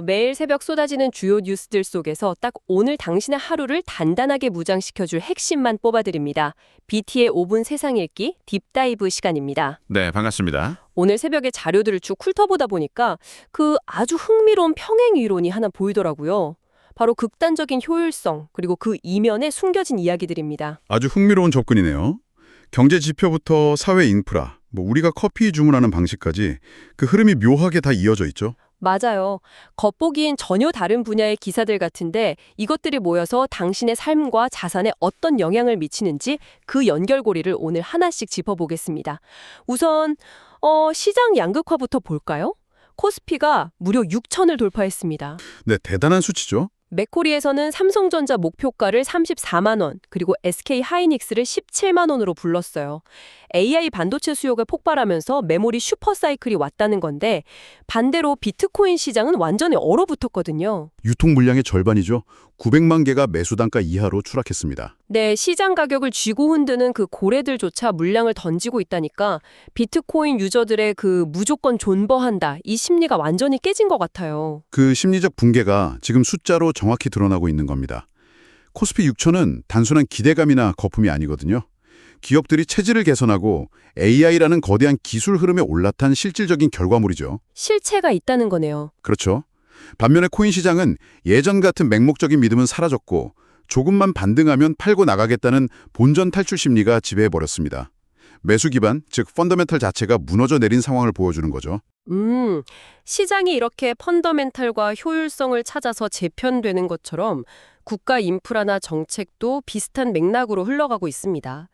매일 새벽 쏟아지는 주요 뉴스들 속에서 딱 오늘 당신의 하루를 단단하게 무장시켜줄 핵심만 뽑아드립니다. BT의 5분 세상 읽기 딥다이브 시간입니다. 네, 반갑습니다. 오늘 새벽에 자료들을 쭉 훑어보다 보니까 그 아주 흥미로운 평행 이론이 하나 보이더라고요. 바로 극단적인 효율성, 그리고 그 이면에 숨겨진 이야기들입니다. 아주 흥미로운 접근이네요. 경제 지표부터 사회 인프라, 우리가 커피 주문하는 방식까지 그 흐름이 묘하게 다 이어져 있죠. 맞아요. 겉보기엔 전혀 다른 분야의 기사들 같은데 이것들이 모여서 당신의 삶과 자산에 어떤 영향을 미치는지 그 연결고리를 오늘 하나씩 짚어보겠습니다. 우선 시장 양극화부터 볼까요? 코스피가 무려 6천을 돌파했습니다. 네, 대단한 수치죠. 맥코리에서는 삼성전자 목표가를 34만 원, 그리고 SK 하이닉스를 17만 원으로 불렀어요. AI 반도체 수요가 폭발하면서 메모리 슈퍼사이클이 왔다는 건데 반대로 비트코인 시장은 완전히 얼어붙었거든요. 유통 물량의 절반이죠. 900만 개가 매수 단가 이하로 추락했습니다. 네, 시장 가격을 쥐고 흔드는 그 고래들조차 물량을 던지고 있다니까 비트코인 유저들의 그 무조건 존버한다, 이 심리가 완전히 깨진 것 같아요. 그 심리적 붕괴가 지금 숫자로 정확히 드러나고 있는 겁니다. 코스피 6천은 단순한 기대감이나 거품이 아니거든요. 기업들이 체질을 개선하고 AI라는 거대한 기술 흐름에 올라탄 실질적인 결과물이죠. 실체가 있다는 거네요. 그렇죠. 반면에 코인 시장은 예전 같은 맹목적인 믿음은 사라졌고 조금만 반등하면 팔고 나가겠다는 본전 탈출 심리가 지배해버렸습니다. 매수 기반, 즉 펀더멘털 자체가 무너져 내린 상황을 보여주는 거죠. 시장이 이렇게 펀더멘탈과 효율성을 찾아서 재편되는 것처럼 국가 인프라나 정책도 비슷한 맥락으로 흘러가고 있습니다.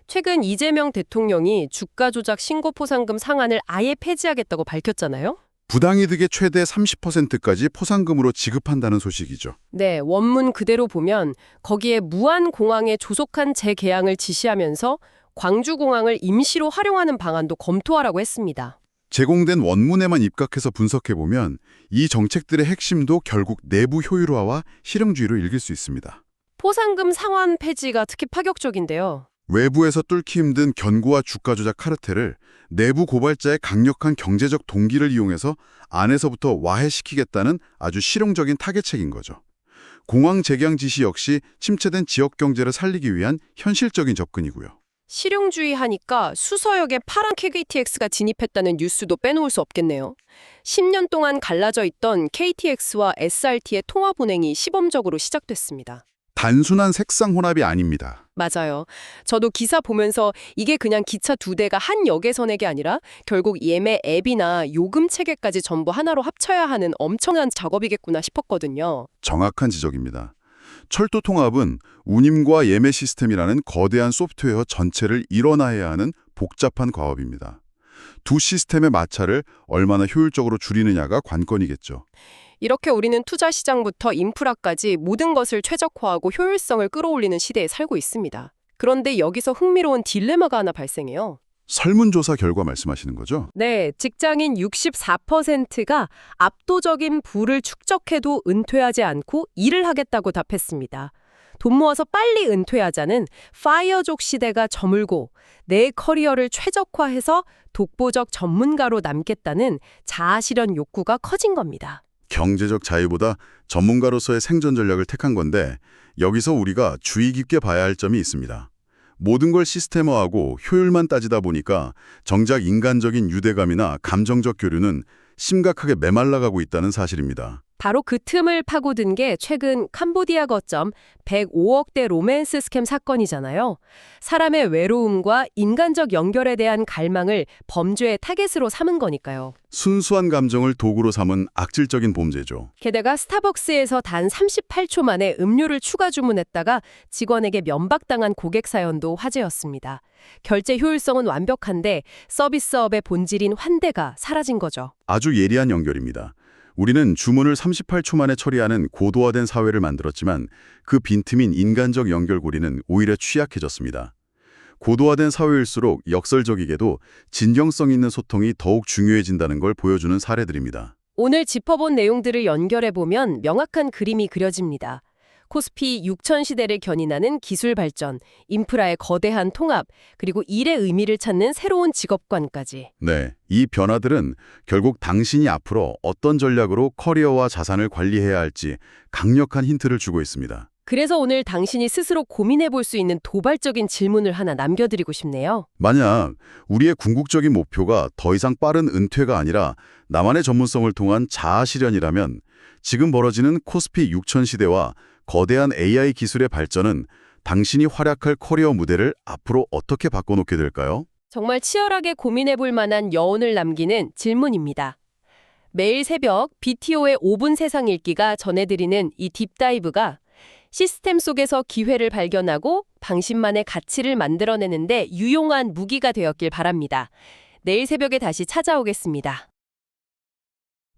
최근 이재명 대통령이 주가 조작 신고 포상금 상한을 아예 폐지하겠다고 밝혔잖아요. 부당이득의 최대 30%까지 포상금으로 지급한다는 소식이죠. 네, 원문 그대로 보면 거기에 무안공항에 조속한 재개항을 지시하면서 광주공항을 임시로 활용하는 방안도 검토하라고 했습니다. 제공된 원문에만 입각해서 분석해보면 이 정책들의 핵심도 결국 내부 효율화와 실용주의로 읽을 수 있습니다. 포상금 상환 폐지가 특히 파격적인데요. 외부에서 뚫기 힘든 견고와 주가 조작 카르텔을 내부 고발자의 강력한 경제적 동기를 이용해서 안에서부터 와해시키겠다는 아주 실용적인 타겟책인 거죠. 공항 재개항 지시 역시 침체된 지역 경제를 살리기 위한 현실적인 접근이고요. 실용주의 하니까 수서역에 파란 KTX가 진입했다는 뉴스도 빼놓을 수 없겠네요. 10년 동안 갈라져 있던 KTX와 SRT의 통합 운행이 시범적으로 시작됐습니다. 단순한 색상 혼합이 아닙니다. 맞아요. 저도 기사 보면서 이게 그냥 기차 두 대가 한 역에서 내게 아니라 결국 예매 앱이나 요금 체계까지 전부 하나로 합쳐야 하는 엄청난 작업이겠구나 싶었거든요. 정확한 지적입니다. 철도 통합은 운임과 예매 시스템이라는 거대한 소프트웨어 전체를 일원화해야 하는 복잡한 과업입니다. 두 시스템의 마찰을 얼마나 효율적으로 줄이느냐가 관건이겠죠. 이렇게 우리는 투자 시장부터 인프라까지 모든 것을 최적화하고 효율성을 끌어올리는 시대에 살고 있습니다. 그런데 여기서 흥미로운 딜레마가 하나 발생해요. 설문조사 결과 말씀하시는 거죠? 네, 직장인 64%가 압도적인 부를 축적해도 은퇴하지 않고 일을 하겠다고 답했습니다. 돈 모아서 빨리 은퇴하자는 파이어족 시대가 저물고 내 커리어를 최적화해서 독보적 전문가로 남겠다는 자아실현 욕구가 커진 겁니다. 경제적 자유보다 전문가로서의 생존 전략을 택한 건데 여기서 우리가 주의 깊게 봐야 할 점이 있습니다. 모든 걸 시스템화하고 효율만 따지다 보니까 정작 인간적인 유대감이나 감정적 교류는 심각하게 메말라가고 있다는 사실입니다. 바로 그 틈을 파고든 게 최근 캄보디아 거점 105억대 로맨스 스캠 사건이잖아요. 사람의 외로움과 인간적 연결에 대한 갈망을 범죄의 타겟으로 삼은 거니까요. 순수한 감정을 도구로 삼은 악질적인 범죄죠. 게다가 스타벅스에서 단 38초 만에 음료를 추가 주문했다가 직원에게 면박당한 고객 사연도 화제였습니다. 결제 효율성은 완벽한데 서비스업의 본질인 환대가 사라진 거죠. 아주 예리한 연결입니다. 우리는 주문을 38초 만에 처리하는 고도화된 사회를 만들었지만 그 빈틈인 인간적 연결고리는 오히려 취약해졌습니다. 고도화된 사회일수록 역설적이게도 진정성 있는 소통이 더욱 중요해진다는 걸 보여주는 사례들입니다. 오늘 짚어본 내용들을 연결해보면 명확한 그림이 그려집니다. 코스피 6000 시대를 견인하는 기술 발전, 인프라의 거대한 통합, 그리고 일의 의미를 찾는 새로운 직업관까지. 네, 이 변화들은 결국 당신이 앞으로 어떤 전략으로 커리어와 자산을 관리해야 할지 강력한 힌트를 주고 있습니다. 그래서 오늘 당신이 스스로 고민해 볼 수 있는 도발적인 질문을 하나 남겨드리고 싶네요. 만약 우리의 궁극적인 목표가 더 이상 빠른 은퇴가 아니라 나만의 전문성을 통한 자아 실현이라면 지금 벌어지는 코스피 6000 시대와 거대한 AI 기술의 발전은 당신이 활약할 커리어 무대를 앞으로 어떻게 바꿔놓게 될까요? 정말 치열하게 고민해 볼 만한 여운을 남기는 질문입니다. 매일 새벽 BTO의 5분 세상 읽기가 전해드리는 이 딥다이브가 시스템 속에서 기회를 발견하고 당신만의 가치를 만들어내는데 유용한 무기가 되었길 바랍니다. 내일 새벽에 다시 찾아오겠습니다.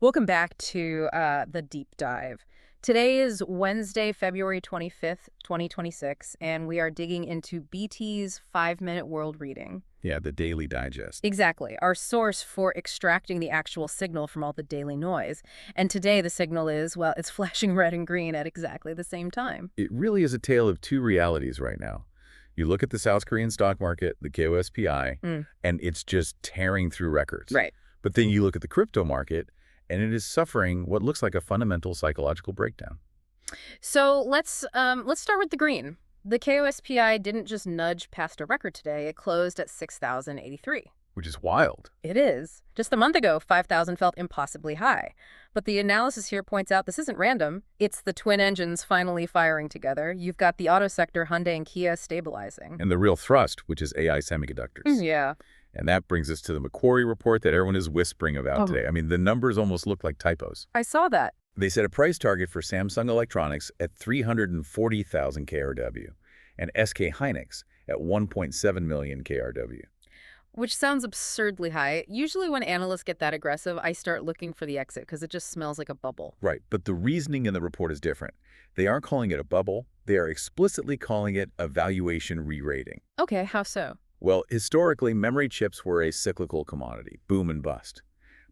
Welcome back to the deep dive. Today is Wednesday, February 25th, 2026, and we are digging into BT's 5-minute world reading. Yeah, the Daily Digest. Exactly, our source for extracting the actual signal from all the daily noise. And today the signal is, well, it's flashing red and green at exactly the same time. It really is a tale of two realities right now. You look at the South Korean stock market, the KOSPI, and it's just tearing through records. Right. But then you look at the crypto market, and it is suffering what looks like a fundamental psychological breakdown. So let's start with the green. The KOSPI didn't just nudge past a record today, it closed at 6,083. Which is wild. It is. Just a month ago, 5,000 felt impossibly high. But the analysis here points out this isn't random. It's the twin engines finally firing together. You've got the auto sector, Hyundai and Kia, stabilizing. And the real thrust, which is AI semiconductors. Yeah. And that brings us to the Macquarie report that everyone is whispering about today. I mean, the numbers almost look like typos. I saw that. They set a price target for Samsung Electronics at 340,000 KRW and SK Hynix at 1.7 million KRW. Which sounds absurdly high. Usually when analysts get that aggressive, I start looking for the exit because it just smells like a bubble. Right, but the reasoning in the report is different. They aren't calling it a bubble. They are explicitly calling it a valuation re-rating. Okay, how so? Well, historically, memory chips were a cyclical commodity, boom and bust.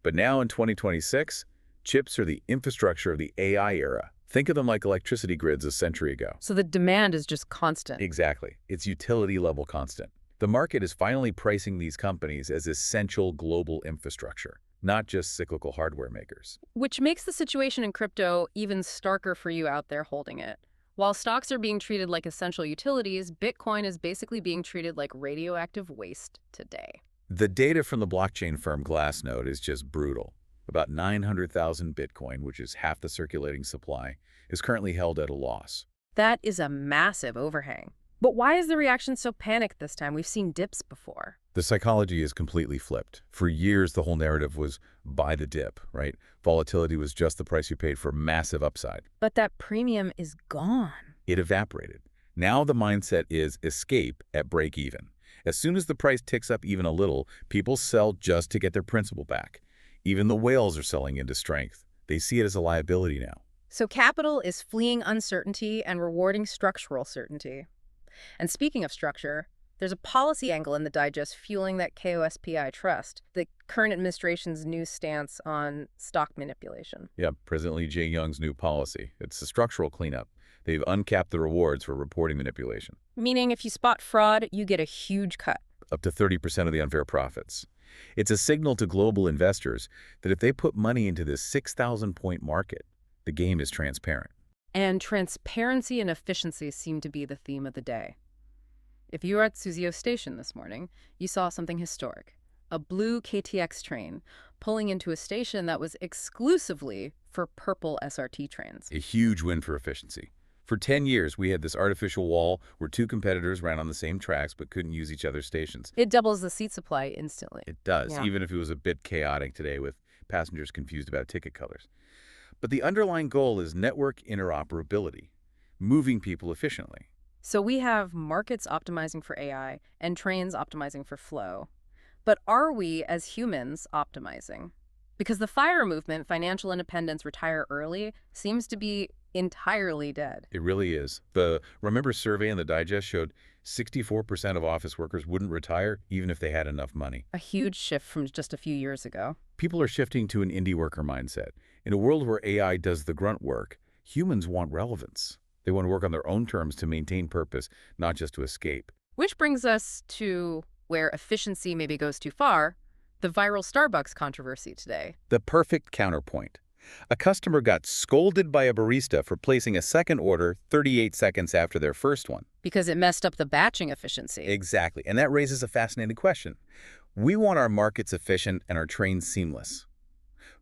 But now in 2026, chips are the infrastructure of the AI era. Think of them like electricity grids a century ago. So the demand is just constant. Exactly. It's utility level constant. The market is finally pricing these companies as essential global infrastructure, not just cyclical hardware makers. Which makes the situation in crypto even starker for you out there holding it. While stocks are being treated like essential utilities, Bitcoin is basically being treated like radioactive waste today. The data from the blockchain firm Glassnode is just brutal. About 900,000 Bitcoin, which is half the circulating supply, is currently held at a loss. That is a massive overhang. But why is the reaction so panicked this time? We've seen dips before. The psychology is completely flipped. For years, the whole narrative was buy the dip, right? Volatility was just the price you paid for massive upside. But that premium is gone. It evaporated. Now the mindset is escape at break even. As soon as the price ticks up even a little, people sell just to get their principal back. Even the whales are selling into strength. They see it as a liability now. So capital is fleeing uncertainty and rewarding structural certainty. And speaking of structure, there's a policy angle in the digest fueling that KOSPI trust, the current administration's new stance on stock manipulation. Yeah, President Lee Jae-young's new policy. It's a structural cleanup. They've uncapped the rewards for reporting manipulation. Meaning if you spot fraud, you get a huge cut. Up to 30% of the unfair profits. It's a signal to global investors that if they put money into this 6,000-point market, the game is transparent. And transparency and efficiency seem to be the theme of the day. If you were at Suzhou Station this morning, you saw something historic. A blue KTX train pulling into a station that was exclusively for purple SRT trains. A huge win for efficiency. For 10 years, we had this artificial wall where two competitors ran on the same tracks but couldn't use each other's stations. It doubles the seat supply instantly. It does, Yeah. even if it was a bit chaotic today with passengers confused about ticket colors. But the underlying goal is network interoperability, moving people efficiently. So we have markets optimizing for AI and trains optimizing for flow. But are we, as humans, optimizing? Because the FIRE movement, financial independence, retire early, seems to be entirely dead. It really is. The Remember survey in the Digest showed 64% of office workers wouldn't retire even if they had enough money. A huge shift from just a few years ago. People are shifting to an indie worker mindset. In a world where AI does the grunt work, humans want relevance. They want to work on their own terms to maintain purpose, not just to escape. Which brings us to where efficiency maybe goes too far, the viral Starbucks controversy today. The perfect counterpoint. A customer got scolded by a barista for placing a second order 38 seconds after their first one. Because it messed up the batching efficiency. Exactly, and that raises a fascinating question. We want our markets efficient and our trains seamless.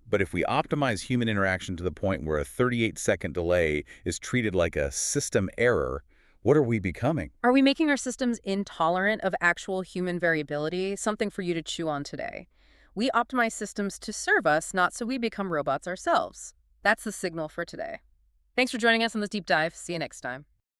But if we optimize human interaction to the point where a 38-second delay is treated like a system error, what are we becoming? Are we making our systems intolerant of actual human variability? Something for you to chew on today. We optimize systems to serve us, not so we become robots ourselves. That's the signal for today. Thanks for joining us on this deep dive. See you next time.